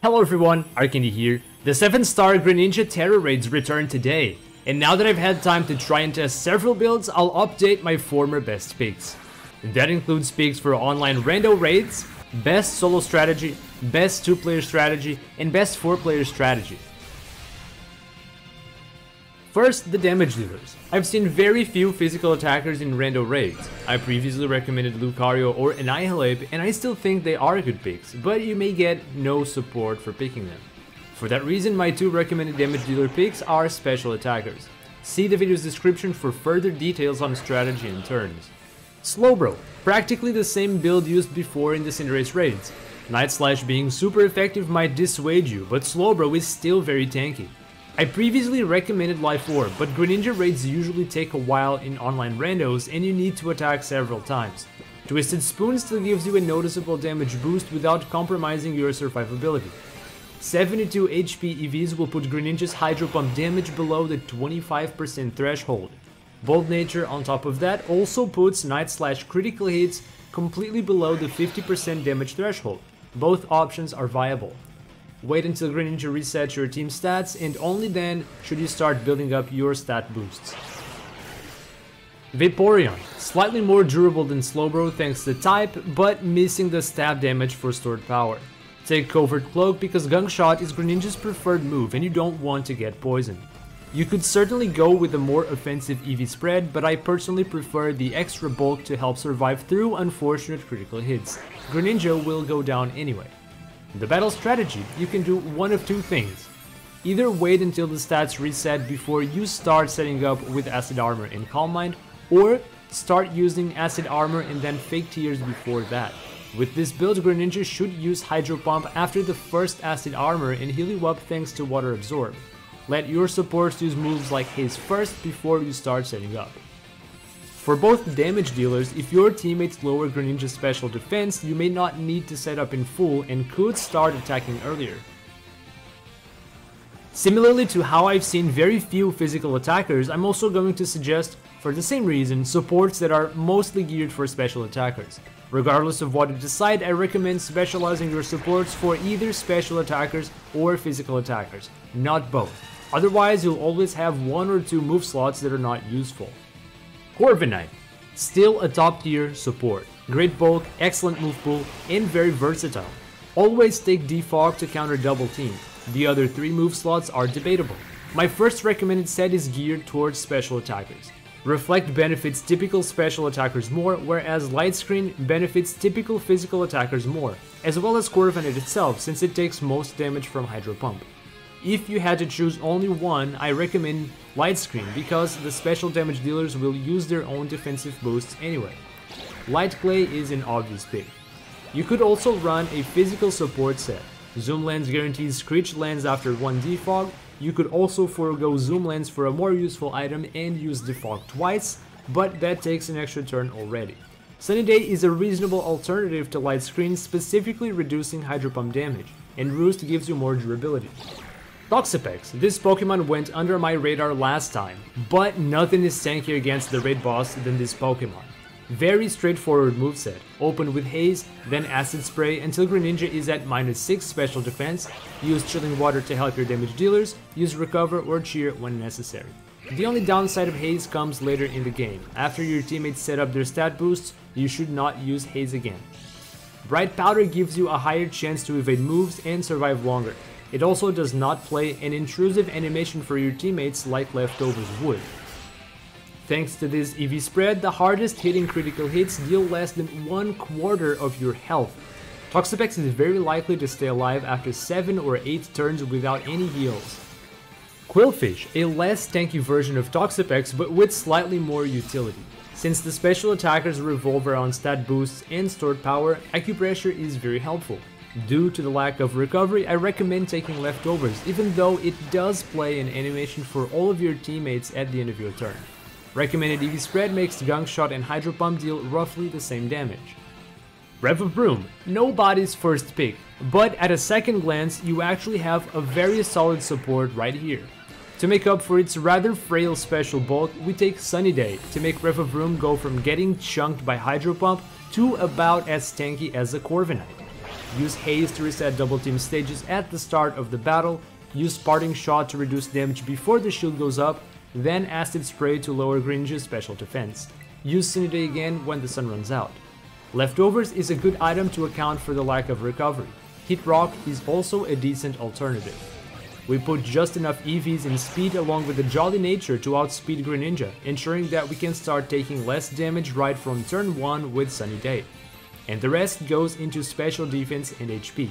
Hello everyone, Arcandy here. The 7-star Greninja Terra raids return today, and now that I've had time to try and test several builds, I'll update my former best picks. That includes picks for online rando raids, best solo strategy, best 2-player strategy, and best 4-player strategy. First, the damage dealers. I've seen very few physical attackers in rando raids. I previously recommended Lucario or Annihilate, and I still think they are good picks, but you may get no support for picking them. For that reason, my two recommended damage dealer picks are special attackers. See the video's description for further details on strategy and turns. Slowbro, practically the same build used before in the Cinderace raids. Night Slash being super effective might dissuade you, but Slowbro is still very tanky. I previously recommended Life Orb, but Greninja raids usually take a while in online randos and you need to attack several times. Twisted Spoon still gives you a noticeable damage boost without compromising your survivability. 72 HP EVs will put Greninja's Hydro Pump damage below the 25% threshold. Bold Nature on top of that also puts Night Slash critical hits completely below the 50% damage threshold. Both options are viable. Wait until Greninja resets your team stats, and only then should you start building up your stat boosts. Vaporeon, slightly more durable than Slowbro thanks to type, but missing the stab damage for stored power. Take Covert Cloak because Gunk Shot is Greninja's preferred move and you don't want to get poisoned. You could certainly go with a more offensive EV spread, but I personally prefer the extra bulk to help survive through unfortunate critical hits. Greninja will go down anyway. The battle strategy, you can do one of two things. Either wait until the stats reset before you start setting up with Acid Armor and Calm Mind, or start using Acid Armor and then Fake Tears before that. With this build, Greninja should use Hydro Pump after the first Acid Armor and heal you up thanks to Water Absorb. Let your supports use moves like Haze first before you start setting up. For both damage dealers, if your teammates lower Greninja's special defense, you may not need to set up in full and could start attacking earlier. Similarly to how I've seen very few physical attackers, I'm also going to suggest, for the same reason, supports that are mostly geared for special attackers. Regardless of what you decide, I recommend specializing your supports for either special attackers or physical attackers, not both. Otherwise, you'll always have one or two move slots that are not useful. Corviknight, still a top tier support. Great bulk, excellent move pool, and very versatile. Always take Defog to counter double team. The other three move slots are debatable. My first recommended set is geared towards special attackers. Reflect benefits typical special attackers more, whereas Light Screen benefits typical physical attackers more, as well as Corviknight itself since it takes most damage from Hydro Pump. If you had to choose only one, I recommend Light Screen because the special damage dealers will use their own defensive boosts anyway. Light Clay is an obvious pick. You could also run a physical support set. Zoom Lens guarantees Screech Lens after one defog. You could also forego Zoom Lens for a more useful item and use defog twice, but that takes an extra turn already. Sunny Day is a reasonable alternative to Light Screen, specifically reducing Hydro Pump damage, and Roost gives you more durability. Toxapex, this Pokemon went under my radar last time, but nothing is tankier against the raid boss than this Pokemon. Very straightforward moveset, open with Haze, then Acid Spray until Greninja is at -6 special defense, use Chilling Water to help your damage dealers, use Recover or Cheer when necessary. The only downside of Haze comes later in the game. After your teammates set up their stat boosts, you should not use Haze again. Bright Powder gives you a higher chance to evade moves and survive longer. It also does not play an intrusive animation for your teammates like Leftovers would. Thanks to this EV spread, the hardest hitting critical hits deal less than 1/4 of your health. Toxapex is very likely to stay alive after 7 or 8 turns without any heals. Qwilfish, a less tanky version of Toxapex but with slightly more utility. Since the special attackers revolve around stat boosts and stored power, Acupressure is very helpful. Due to the lack of recovery, I recommend taking Leftovers, even though it does play an animation for all of your teammates at the end of your turn. Recommended EV spread makes Gunk Shot and Hydro Pump deal roughly the same damage. Revavroom, nobody's first pick, but at a second glance, you actually have a very solid support right here. To make up for its rather frail special bulk, we take Sunny Day to make Revavroom go from getting chunked by Hydro Pump to about as tanky as a Corviknight. use Haze to reset double team stages at the start of the battle, use Parting Shot to reduce damage before the shield goes up, then Acid Spray to lower Greninja's special defense. Use Sunny Day again when the sun runs out. Leftovers is a good item to account for the lack of recovery. Hit Rock is also a decent alternative. We put just enough EVs in speed along with the jolly nature to outspeed Greninja, ensuring that we can start taking less damage right from turn 1 with Sunny Day. And the rest goes into special defense and HP.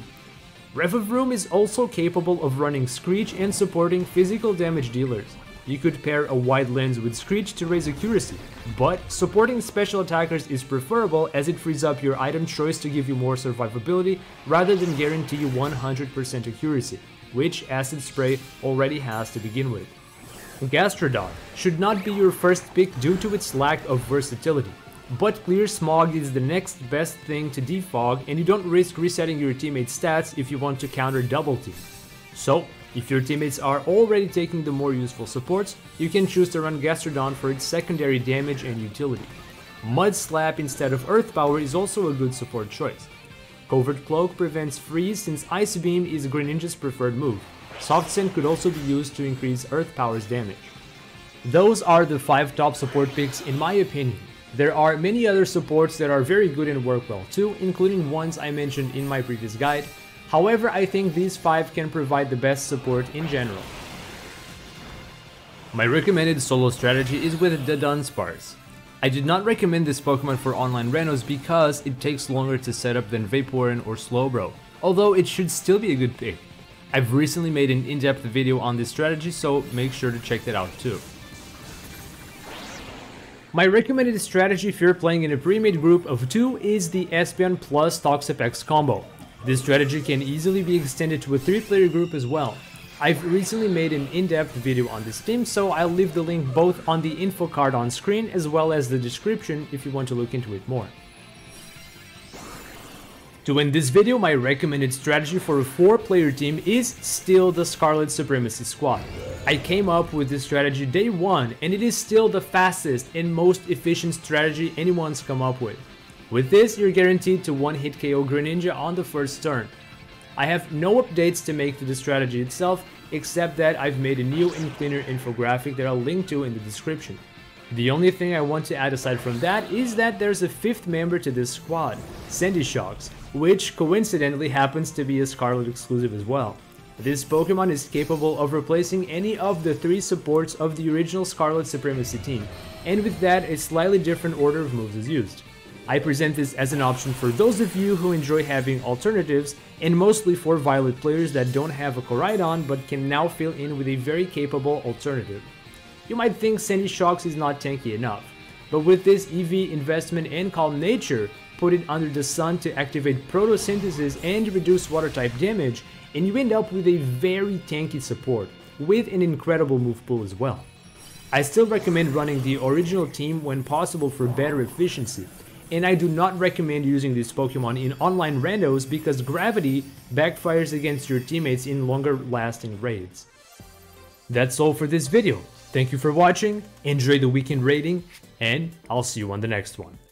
Revavroom is also capable of running Screech and supporting physical damage dealers. You could pair a wide lens with Screech to raise accuracy, but supporting special attackers is preferable as it frees up your item choice to give you more survivability rather than guarantee you 100% accuracy, which Acid Spray already has to begin with. Gastrodon should not be your first pick due to its lack of versatility, but Clear Smog is the next best thing to defog and you don't risk resetting your teammates' stats if you want to counter double team. So, if your teammates are already taking the more useful supports, you can choose to run Gastrodon for its secondary damage and utility. Mud Slap instead of Earth Power is also a good support choice. Covert Cloak prevents freeze since Ice Beam is Greninja's preferred move. Soft Sand could also be used to increase Earth Power's damage. Those are the 5 top support picks in my opinion. There are many other supports that are very good and work well too, including ones I mentioned in my previous guide. However, I think these 5 can provide the best support in general. My recommended solo strategy is with the Dunsparce. I did not recommend this Pokemon for online randos because it takes longer to set up than Vaporeon or Slowbro, although it should still be a good pick. I've recently made an in-depth video on this strategy, so make sure to check that out too. My recommended strategy if you're playing in a pre-made group of 2 is the Espeon plus Toxapex combo. This strategy can easily be extended to a 3-player group as well. I've recently made an in-depth video on this team, so I'll leave the link both on the info card on screen as well as the description if you want to look into it more. To end this video, my recommended strategy for a 4-player team is still the Scarlet Supremacy Squad. I came up with this strategy day 1 and it is still the fastest and most efficient strategy anyone's come up with. With this, you're guaranteed to one-hit KO Greninja on the first turn. I have no updates to make to the strategy itself, except that I've made a new and cleaner infographic that I'll link to in the description. The only thing I want to add aside from that is that there's a 5th member to this squad, Sandy Shocks, which coincidentally happens to be a Scarlet exclusive as well. This Pokemon is capable of replacing any of the 3 supports of the original Scarlet Supremacy team, and with that a slightly different order of moves is used. I present this as an option for those of you who enjoy having alternatives, and mostly for Violet players that don't have a Koraidon but can now fill in with a very capable alternative. You might think Sandy Shocks is not tanky enough, but with this EV investment and Calm Nature, put it under the sun to activate photosynthesis and reduce water type damage, and you end up with a very tanky support, with an incredible move pool as well. I still recommend running the original team when possible for better efficiency, and I do not recommend using this Pokemon in online randos because gravity backfires against your teammates in longer lasting raids. That's all for this video. Thank you for watching, enjoy the weekend raiding, and I'll see you on the next one.